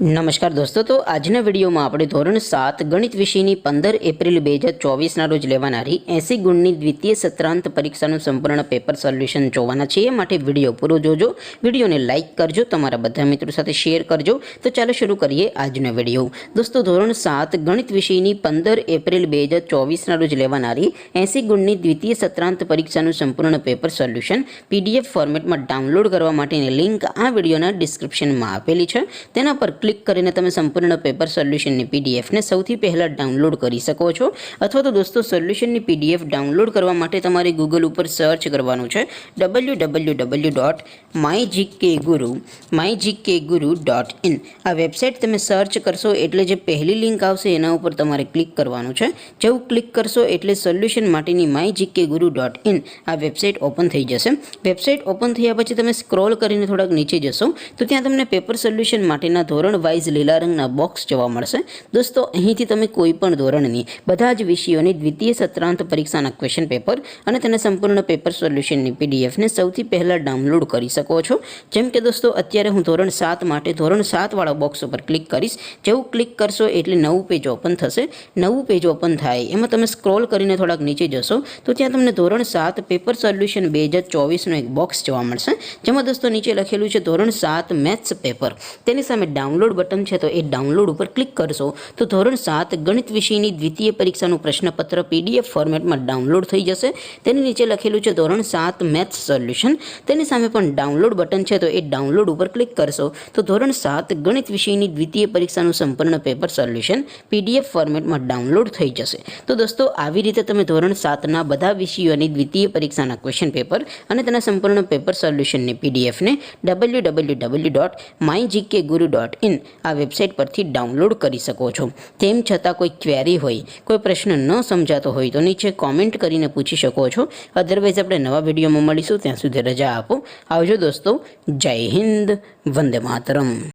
नमस्कार दोस्तों, तो आजना विडियो में આપણે ધોરણ 7 ગણિત વિષયની 15 એપ્રિલ 2024 રોજ લેવાનારી 80 ગુણની દ્વિતીય સત્રાંત પરીક્ષાનું સંપૂર્ણ પેપર સોલ્યુશન જોવાના છે। માટે વિડિયો પૂરો જોજો, વિડિયોને લાઈક કરજો, તમારા બધા મિત્રો સાથે શેર કરજો। તો ચાલો શરૂ કરીએ આજનો વિડિયો। દોસ્તો, ધોરણ 7 ગણિત વિષયની 15 એપ્રિલ 2024 રોજ લેવાનારી 80 ગુણની દ્વિતીય સત્રાંત પરીક્ષાનું સંપૂર્ણ પેપર સોલ્યુશન પીડીએફ ફોર્મેટમાં ડાઉનલોડ કરવા માટેની લિંક આ વિડિયોના ડિસ્ક્રિપ્શનમાં આપેલી છે। તેના પર क्लिक करीने तमे संपूर्ण पेपर सोल्यूशन नी पीडीएफ ने सौथी पहला डाउनलॉड करी सको छो। अथवा तो दोस्तों सोल्यूशन नी पीडीएफ डाउनलॉड करवा माटे तमारे गूगल पर सर्च करवानुं छे www.mygkguru.in। आ वेबसाइट तमे सर्च करशो एटले जे पहली लिंक आवशे एना उपर तमारे क्लिक करवानुं छे। जेवुं क्लिक करशो एटले सोल्यूशन माटेनी mygkguru.in आ वेबसाइट ओपन थई जशे। वेबसाइट ओपन थया पछी तमे स्क्रॉल करीने थोड़ाक नीचे जशो तो त्यां तमने पेपर सोल्यूशन माटेना धोरण वाइज लीला रंगना बॉक्स जोवा मळशे। दोस्तों, અહીંથી તમે કોઈ પણ ધોરણની બધા જ વિષયોની દ્વિતીય સત્રાંત પરીક્ષાના ક્વેશ્ચન પેપર અને તેના સંપૂર્ણ પેપર સોલ્યુશનની પીડીએફ ને સૌથી પહેલા ડાઉનલોડ કરી શકો છો। જેમ કે દોસ્તો, અત્યારે હું ધોરણ 7 માટે ધોરણ 7 વાળા બોક્સ ઉપર ક્લિક કરીશ। જેવું ક્લિક કરશો એટલે નવું પેજ ઓપન થશે। નવું પેજ ઓપન થાય એમાં તમે સ્ક્રોલ કરીને થોડાક નીચે જશો તો ત્યાં તમને ધોરણ 7 પેપર સોલ્યુશન 2024 નો એક બોક્સ જોવા મળશે, જેમાં દોસ્તો નીચે લખેલું છે ધોરણ 7 મેથ્સ પેપર। તેની સામે डाउनलॉड बटन है तो ये डाउनलॉड पर क्लिक करशो तो धोरण 7 गणित विषयनी द्वितीय परीक्षाનું प्रश्नपत्र पीडीएफ फॉर्मेट में डाउनलॉड थई जशे। तेनी नीचे लखेलुं छे धोरण 7 मैथ्स सोल्यूशन। तेनी सामे पण डाउनलॉड बटन है तो ये डाउनलॉड पर क्लिक करशो तो धोरण 7 गणित विषयनी द्वितीय परीक्षाનું संपूर्ण पेपर सोल्यूशन पीडीएफ फॉर्मेट में डाउनलॉड थई जशे। तो दोस्तों, આવી રીતે તમે ધોરણ 7 ના બધા વિષયોની દ્વિતીય પરીક્ષાના ક્વેશ્ચન પેપર અને તેના સંપૂર્ણ પેપર સોલ્યુશનની પીડીએફ ને www.mygkguru.in आ वेबसाइट परथी डाउनलॉड करी सको छो। तेम छतां कोई क्वेरी होय, कोई प्रश्न न समजातो होय तो नीचे कॉमेंट करीने पूछी शको छो। अदरवाइज आपणे नवा विडियोमां मळीशुं, त्यां सुधी रजा आपो। आवजो दोस्तों। जय हिंद, वंदे मातरम।